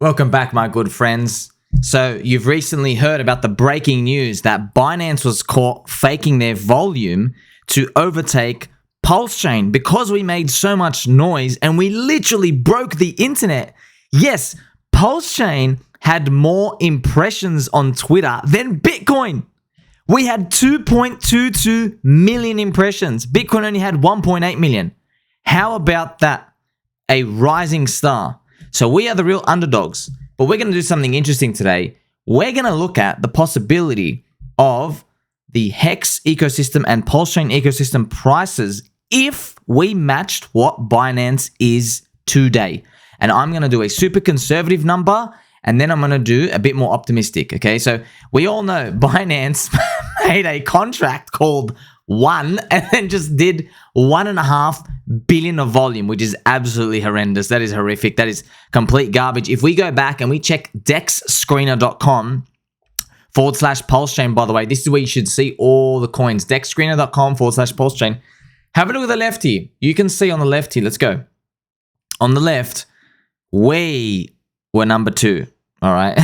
Welcome back, my good friends. So you've recently heard about the breaking news that Binance was caught faking their volume to overtake PulseChain because we made so much noise and we literally broke the internet. Yes, PulseChain had more impressions on Twitter than Bitcoin. We had 2.22 million impressions. Bitcoin only had 1.8 million. How about that? A rising star. So we are the real underdogs, but we're going to do something interesting today. We're going to look at the possibility of the Hex ecosystem and PulseChain ecosystem prices if we matched what Binance is today. And I'm going to do a super conservative number, and then I'm going to do a bit more optimistic, okay? So we all know Binance made a contract called One and then just did 1.5 billion of volume, which is absolutely horrendous. That is horrific. That is complete garbage. If we go back and we check dexscreener.com/PulseChain, by the way, this is where you should see all the coins. dexscreener.com/PulseChain. Have a look at the left here. You can see on the left here. Let's go. On the left, we were number 2. All right.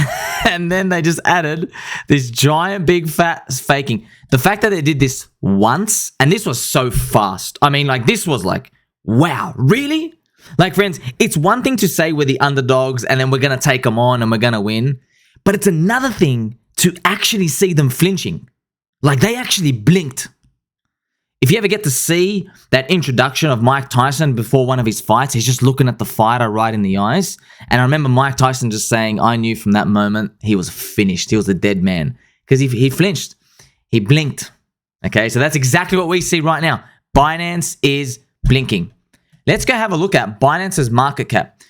And then they just added this giant big fat faking. The fact that they did this once, and this was so fast. I mean, like, this was like, wow, really? Like, friends, it's one thing to say we're the underdogs and then we're going to take them on and we're going to win. But it's another thing to actually see them flinching. Like, they actually blinked. If you ever get to see that introduction of Mike Tyson before one of his fights, he's just looking at the fighter right in the eyes. And I remember Mike Tyson just saying, I knew from that moment he was finished. He was a dead man because he flinched. He blinked. Okay, so that's exactly what we see right now. Binance is blinking. Let's go have a look at Binance's market cap.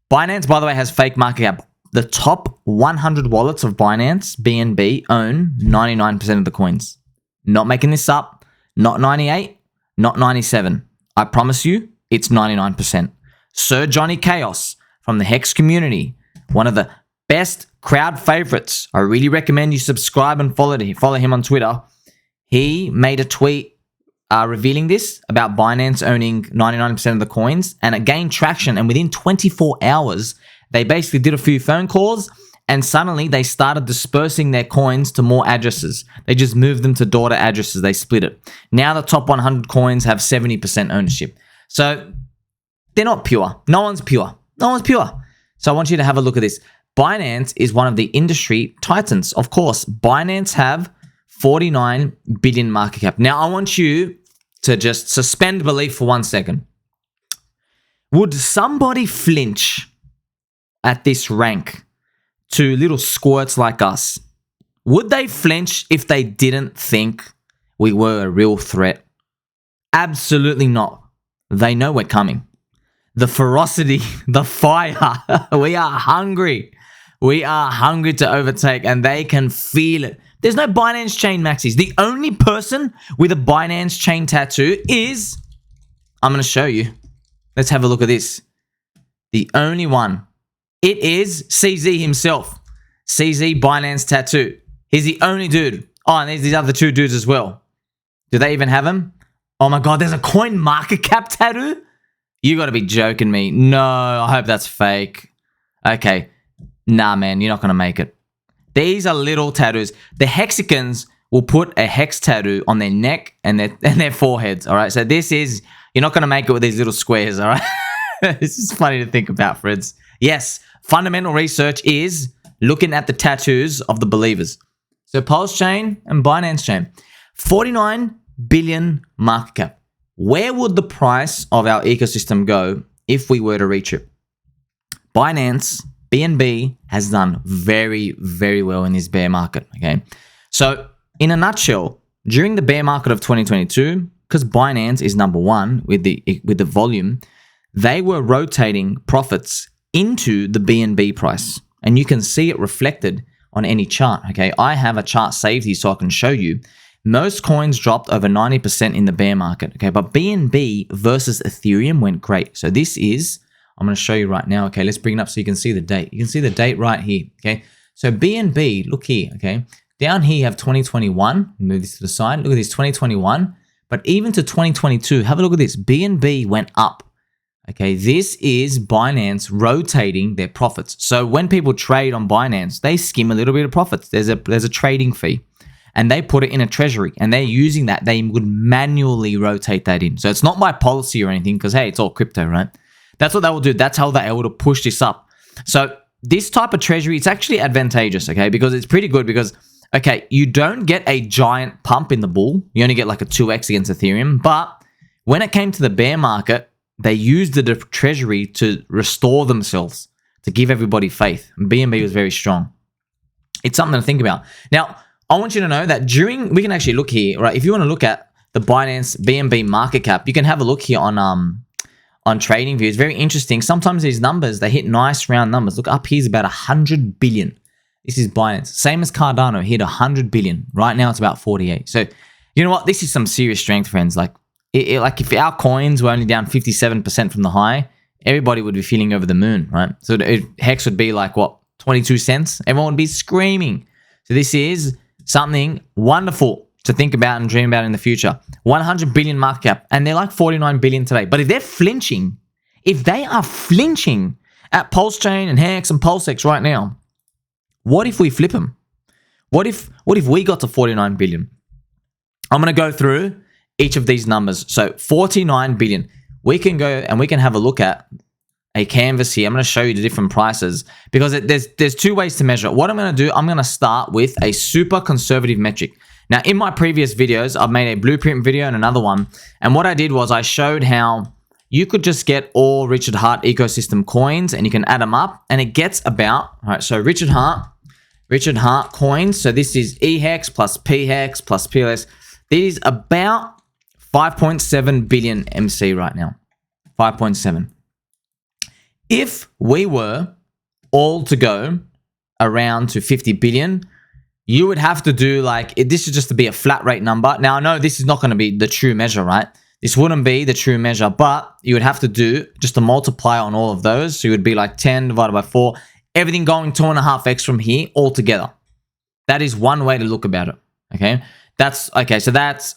Binance, by the way, has fake market cap. The top 100 wallets of Binance, BNB, own 99% of the coins. Not making this up. Not 98, not 97. I promise you, it's 99%. Sir Johnny Chaos from the Hex community, one of the best crowd favorites. I really recommend you subscribe and follow him on Twitter. He made a tweet revealing this about Binance owning 99% of the coins, and it gained traction. And within 24 hours, they basically did a few phone calls, and suddenly they started dispersing their coins to more addresses. They just moved them to daughter addresses. They split it. Now the top 100 coins have 70% ownership. So they're not pure. No one's pure. No one's pure. So I want you to have a look at this. Binance is one of the industry titans. Of course, Binance have 49 billion market cap. Now I want you to just suspend belief for 1 second. Would somebody flinch at this rank to little squirts like us? Would they flinch if they didn't think we were a real threat? Absolutely not. They know we're coming. The ferocity, the fire, we are hungry. We are hungry to overtake, and they can feel it. There's no Binance chain maxis. The only person with a Binance chain tattoo is, I'm going to show you. Let's have a look at this. The only one. It is CZ himself. CZ Binance tattoo. He's the only dude. Oh, and there's these other 2 dudes as well. Do they even have him? Oh my God, there's a coin market cap tattoo? You got to be joking me. No, I hope that's fake. Okay. Nah, man, you're not going to make it. These are little tattoos. The Hexicans will put a hex tattoo on their neck and their foreheads, all right? So this is, you're not going to make it with these little squares, all right? This is funny to think about, friends. Yes, fundamental research is looking at the tattoos of the believers. So PulseChain and Binance Chain, 49 billion market cap. Where would the price of our ecosystem go if we were to reach it? Binance, BNB, has done very, very well in this bear market, okay? So in a nutshell, during the bear market of 2022, because Binance is number 1 with the volume, they were rotating profits into the BNB price, and you can see it reflected on any chart, okay? I have a chart saved here so I can show you. Most coins dropped over 90% in the bear market, okay? But BNB versus Ethereum went great. So this is, I'm going to show you right now, okay? Let's bring it up so you can see the date. You can see the date right here, okay? So BNB, look here, okay? Down here you have 2021. Move this to the side. Look at this, 2021. But even to 2022, have a look at this. BNB went up. Okay, this is Binance rotating their profits. So when people trade on Binance, they skim a little bit of profits. There's a trading fee, and they put it in a treasury, and they're using that. They would manually rotate that in. So it's not by policy or anything, because hey, it's all crypto, right? That's what they will do. That's how they're able to push this up. So this type of treasury, it's actually advantageous, okay, because it's pretty good because, okay, you don't get a giant pump in the bull. You only get like a 2x against Ethereum. But when it came to the bear market, they used the treasury to restore themselves, to give everybody faith. And BNB was very strong. It's something to think about. Now, I want you to know that we can actually look here, right? If you want to look at the Binance BNB market cap, you can have a look here on TradingView. It's very interesting. Sometimes these numbers, they hit nice round numbers. Look, up here is about 100 billion. This is Binance. Same as Cardano, hit 100 billion. Right now, it's about 48. So, you know what? This is some serious strength, friends. Like if our coins were only down 57% from the high, everybody would be feeling over the moon, right? So Hex would be like, what, 22 cents? Everyone would be screaming. So this is something wonderful to think about and dream about in the future. 100 billion market cap, and they're like 49 billion today. But if they are flinching at PulseChain and Hex and PulseX right now, what if we flip them? What if we got to 49 billion? I'm going to go through each of these numbers. So 49 billion. We can go and we can have a look at a canvas here. I'm going to show you the different prices because there's two ways to measure it. What I'm going to do, I'm going to start with a super conservative metric. Now, in my previous videos, I've made a blueprint video and another one. And what I did was I showed how you could just get all Richard Heart ecosystem coins and you can add them up. And it gets about, all right, so Richard Heart coins. So this is EHEX plus PHEX plus PLS. This is about 5.7 billion MC right now. 5.7. If we were all to go around to 50 billion, you would have to do like, this is just to be a flat rate number. Now, I know this is not going to be the true measure, right? This wouldn't be the true measure, but you would have to do just a multiply on all of those. So you would be like 10 divided by 4, everything going 2.5x from here altogether. That is one way to look about it, okay? So that's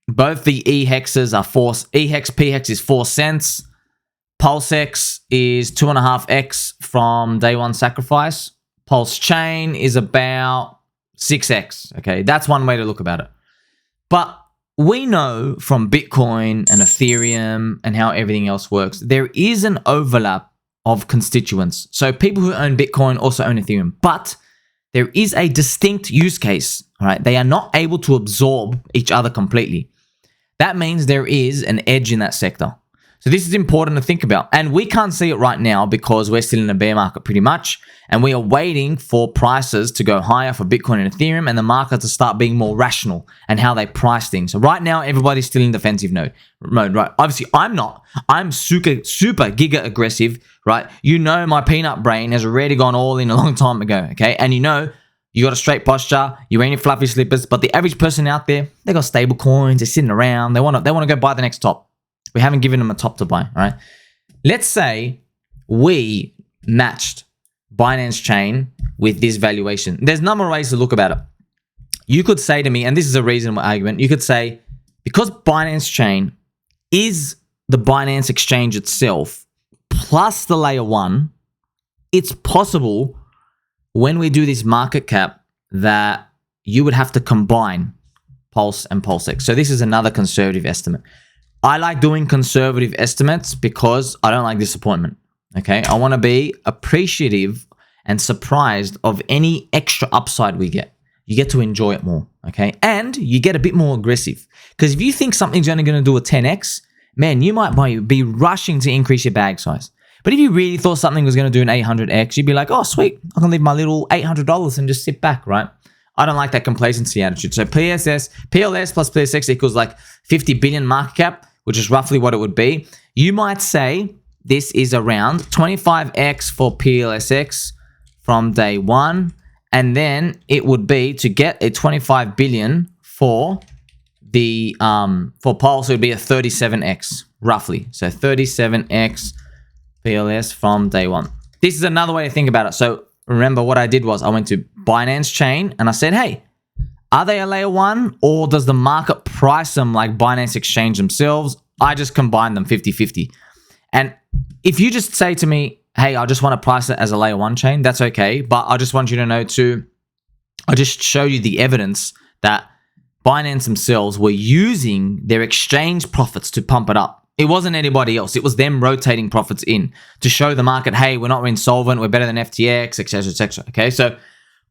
both the EHEXs are EHEX, PHEX is 4 cents. PulseX is 2.5x from day one sacrifice. PulseChain is about 6x, okay? That's one way to look about it. But we know from Bitcoin and Ethereum and how everything else works, there is an overlap of constituents. So people who own Bitcoin also own Ethereum, but there is a distinct use case, all right? They are not able to absorb each other completely. That means there is an edge in that sector. So this is important to think about. And we can't see it right now because we're still in a bear market pretty much. And we are waiting for prices to go higher for Bitcoin and Ethereum and the market to start being more rational and how they price things. So right now, everybody's still in defensive mode, right? Obviously, I'm not. I'm super giga aggressive, right? You know my peanut brain has already gone all in a long time ago, okay? And you know, you got a straight posture, you're wearing your fluffy slippers, but the average person out there, they got stable coins, they're sitting around, they want to go buy the next top. We haven't given them a top to buy, all right? Let's say we matched Binance Chain with this valuation. There's a number of ways to look about it. You could say to me, and this is a reasonable argument, you could say, because Binance Chain is the Binance exchange itself, plus the layer 1, it's possible when we do this market cap that you would have to combine Pulse and PulseX. So this is another conservative estimate. I like doing conservative estimates because I don't like disappointment, okay? I want to be appreciative and surprised of any extra upside we get. You get to enjoy it more, okay? And you get a bit more aggressive. Because if you think something's only going to do a 10x, man, you might be rushing to increase your bag size. But if you really thought something was going to do an 800x, you'd be like, oh, sweet, I can leave my little $800 and just sit back, right? I don't like that complacency attitude. So PLS plus PLSX equals like 50 billion market cap, which is roughly what it would be. You might say this is around 25x for PLSX from day one. And then it would be to get a 25 billion for the for Pulse, it would be a 37x roughly. So 37x PLS from day one. This is another way to think about it. So remember what I did was I went to Binance Chain and I said, hey, are they a layer 1 or does the market price them like Binance Exchange themselves? I just combined them 50-50. And if you just say to me, hey, I just want to price it as a layer 1 chain, that's okay. But I just want you to know too, I just show you the evidence that Binance themselves were using their exchange profits to pump it up. It wasn't anybody else. It was them rotating profits in to show the market, hey, we're not insolvent, we're better than FTX, etc., etc. Okay, so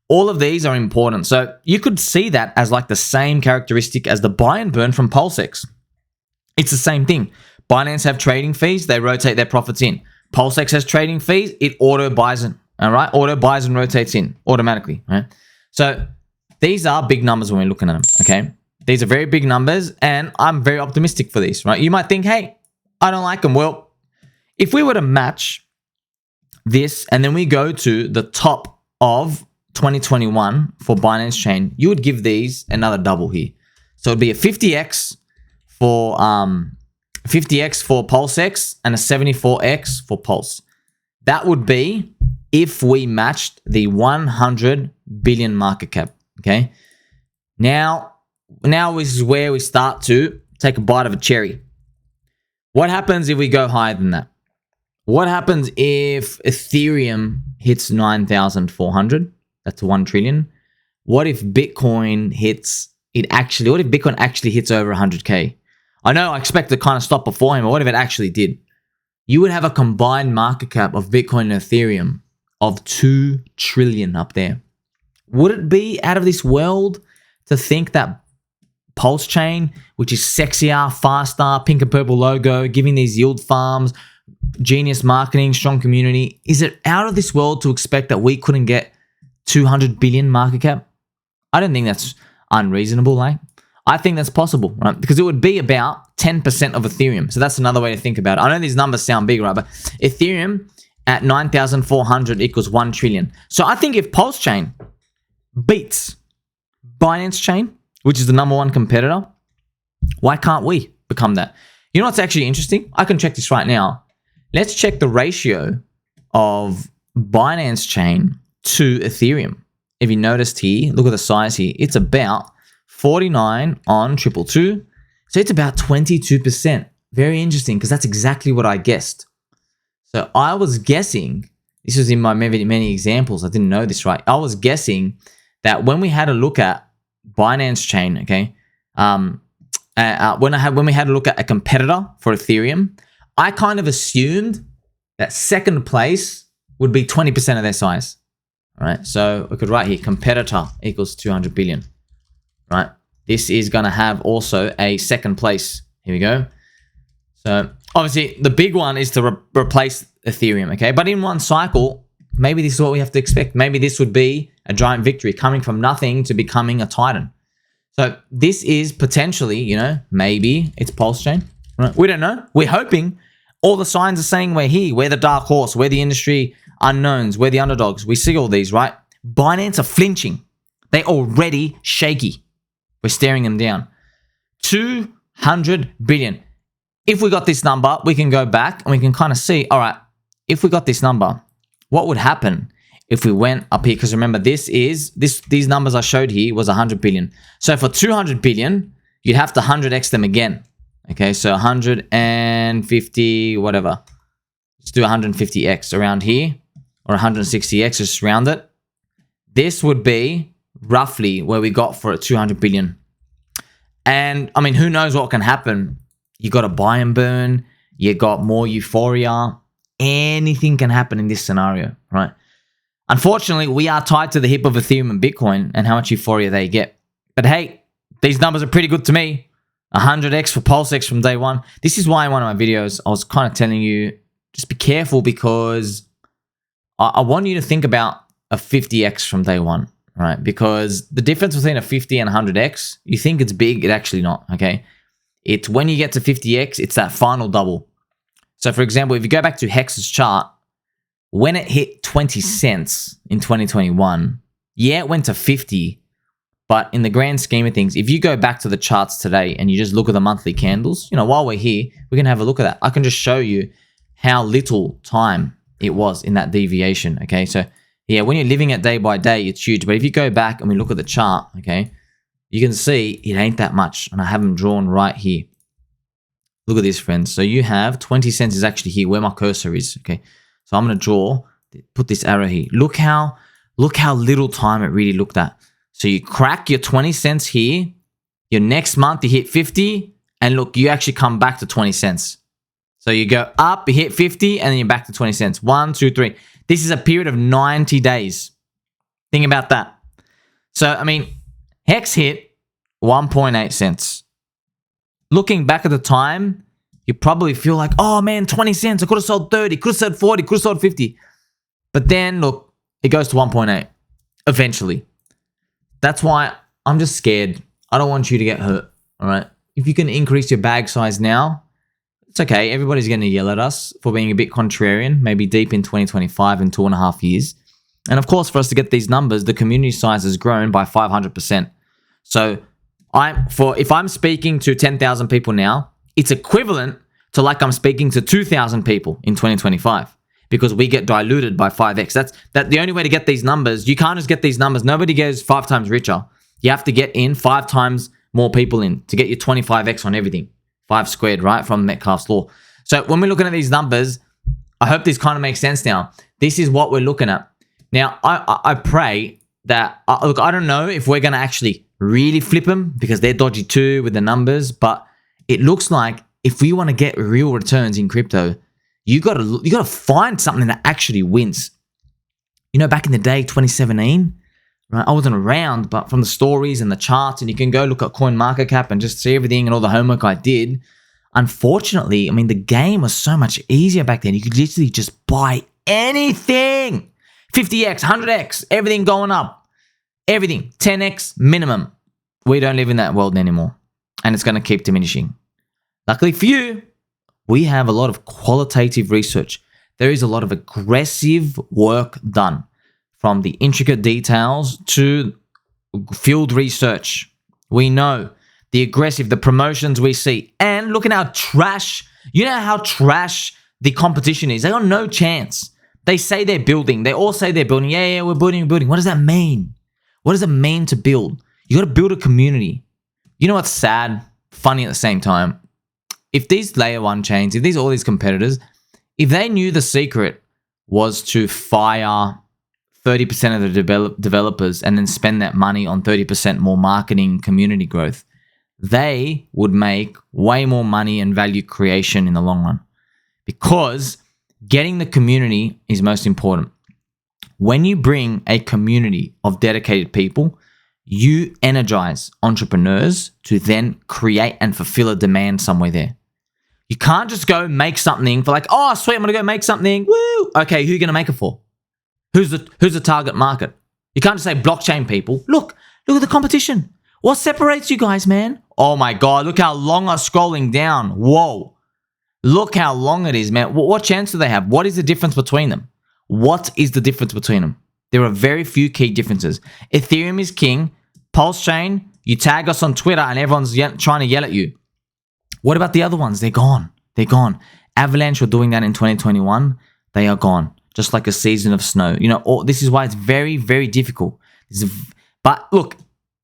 all of these are important. So you could see that as like the same characteristic as the buy and burn from PulseX. It's the same thing. Binance have trading fees, they rotate their profits in. PulseX has trading fees, it auto buys in. All right, auto buys and rotates in automatically. Right. So these are big numbers when we're looking at them. Okay. These are very big numbers, and I'm very optimistic for these, right? You might think, hey, I don't like them. Well, if we were to match this and then we go to the top of 2021 for Binance Chain, you would give these another double here. So it'd be a 50x for 50x for PulseX and a 74x for Pulse. That would be if we matched the 100 billion market cap. Okay. Now this is where we start to take a bite of a cherry. What happens if we go higher than that? What happens if Ethereum hits 9,400? That's 1 trillion. What if Bitcoin hits it actually? What if Bitcoin actually hits over 100K? I know I expect to kind of stop before him, but what if it actually did? You would have a combined market cap of Bitcoin and Ethereum of 2 trillion up there. Would it be out of this world to think that PulseChain, which is sexier, faster, pink and purple logo, giving these yield farms, genius marketing, strong community, is it out of this world to expect that we couldn't get 200 billion market cap? I don't think that's unreasonable, like. I think that's possible, right? Because it would be about 10% of Ethereum. So that's another way to think about it. I know these numbers sound big, right? But Ethereum at 9,400 equals 1 trillion. So I think if PulseChain beats Binance Chain, which is the #1 competitor, why can't we become that? You know what's actually interesting? I can check this right now. Let's check the ratio of Binance Chain to Ethereum. If you noticed here, look at the size here. It's about 49 on 222. So it's about 22%. Very interesting, because that's exactly what I guessed. So I was guessing, this was in my many examples, I didn't know this right. I was guessing that when we had a look at Binance Chain, okay, when we had a look at a competitor for Ethereum, I kind of assumed that second place would be 20% of their size. All right, so we could write here, competitor equals 200 billion. Right, this is going to have also a second place. Here we go. So obviously the big one is to replace Ethereum, okay? But in one cycle, maybe this is what we have to expect. Maybe this would be a giant victory, coming from nothing to becoming a titan. So this is potentially, you know, maybe it's PulseChain. Right? We don't know. We're hoping. All the signs are saying we're here. We're the dark horse. We're the industry unknowns. We're the underdogs. We see all these, right? Binance are flinching. They're already shaky. We're staring them down. 200 billion. If we got this number, we can go back and we can kind of see, all right, if we got this number, what would happen if we went up here? Because remember, these numbers I showed here was 100 billion. So for 200 billion, you'd have to 100x them again. Okay, so 150, whatever. Let's do 150x around here, or 160x, just round it. This would be roughly where we got for 200 billion. And I mean, who knows what can happen? You got a buy and burn, you got more euphoria. Anything can happen in this scenario, right? Unfortunately, we are tied to the hip of Ethereum and Bitcoin and how much euphoria they get. But hey, these numbers are pretty good to me. 100x for PulseX from day one. This is why in one of my videos, I was kind of telling you, just be careful, because I want you to think about a 50x from day one. Right, because the difference between a 50 and 100x, you think it's big, it's actually not, okay? It's when you get to 50x, it's that final double. So for example, if you go back to Hex's chart, when it hit 20 cents in 2021, yeah, it went to 50, but in the grand scheme of things, if you go back to the charts today and you just look at the monthly candles, you know, while we're here, we can have a look at that. I can just show you how little time it was in that deviation, okay? So yeah, when you're living it day by day, it's huge. But if you go back and we look at the chart, okay, you can see it ain't that much. And I have them drawn right here. Look at this, friends. So you have 20 cents is actually here where my cursor is. Okay. So I'm going to draw, put this arrow here. Look how little time it really looked at. So you crack your 20 cents here. Your next month you hit 50. And look, you actually come back to 20 cents. So you go up, you hit 50, and then you're back to 20 cents. 1, 2, 3. This is a period of 90 days. Think about that. So, I mean, Hex hit 1.8 cents. Looking back at the time, you probably feel like, oh man, 20 cents. I could have sold 30, could have sold 40, could have sold 50. But then, look, it goes to 1.8 eventually. That's why I'm just scared. I don't want you to get hurt, all right? If you can increase your bag size now, it's okay. Everybody's going to yell at us for being a bit contrarian, maybe deep in 2025 and 2.5 years. And of course, for us to get these numbers, the community size has grown by 500%. So if I'm speaking to 10,000 people now, it's equivalent to like I'm speaking to 2,000 people in 2025 because we get diluted by 5x. That's the only way to get these numbers. You can't just get these numbers. Nobody goes 5 times richer. You have to get in 5 times more people in to get your 25x on everything. 5 squared, right? From Metcalfe's law. So when we're looking at these numbers, I hope this kind of makes sense now. This is what we're looking at. Now, I pray that, look, I don't know if we're going to actually really flip them because they're dodgy too with the numbers, but it looks like if we want to get real returns in crypto, you got to find something that actually wins. You know, back in the day, 2017, right? I wasn't around, but from the stories and the charts, and you can go look at CoinMarketCap and just see everything and all the homework I did. Unfortunately, I mean, the game was so much easier back then. You could literally just buy anything. 50x, 100x, everything going up. Everything, 10x minimum. We don't live in that world anymore, and it's going to keep diminishing. Luckily for you, we have a lot of qualitative research. There is a lot of aggressive work done, from the intricate details to field research. We know the promotions we see. And look at how trash, you know how trash the competition is. They got no chance. They say they're building. They all say they're building. Yeah, we're building. What does that mean? What does it mean to build? You got to build a community. You know what's sad, funny at the same time? If these layer 1 chains, if all these competitors, if they knew the secret was to fire 30% of the developers and then spend that money on 30% more marketing community growth, they would make way more money and value creation in the long run. Because getting the community is most important. When you bring a community of dedicated people, you energize entrepreneurs to then create and fulfill a demand somewhere there. You can't just go make something for like, oh, sweet, I'm going to go make something. Woo! Okay, who are you going to make it for? Who's the target market? You can't just say blockchain people. Look at the competition. What separates you guys, man? Oh my God, look how long I'm scrolling down. Whoa. Look how long it is, man. What chance do they have? What is the difference between them? What is the difference between them? There are very few key differences. Ethereum is king. PulseChain, you tag us on Twitter and everyone's trying to yell at you. What about the other ones? They're gone. They're gone. Avalanche were doing that in 2021. They are gone. Just like a season of snow. You know, this is why it's very, very difficult. But look,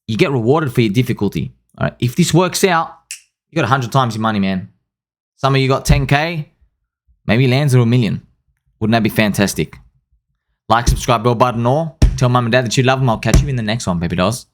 you get rewarded for your difficulty. All right? If this works out, you got 100 times your money, man. Some of you got 10K, maybe lands $1 million. Wouldn't that be fantastic? Like, subscribe, bell button, or tell mum and dad that you love them. I'll catch you in the next one, baby dolls.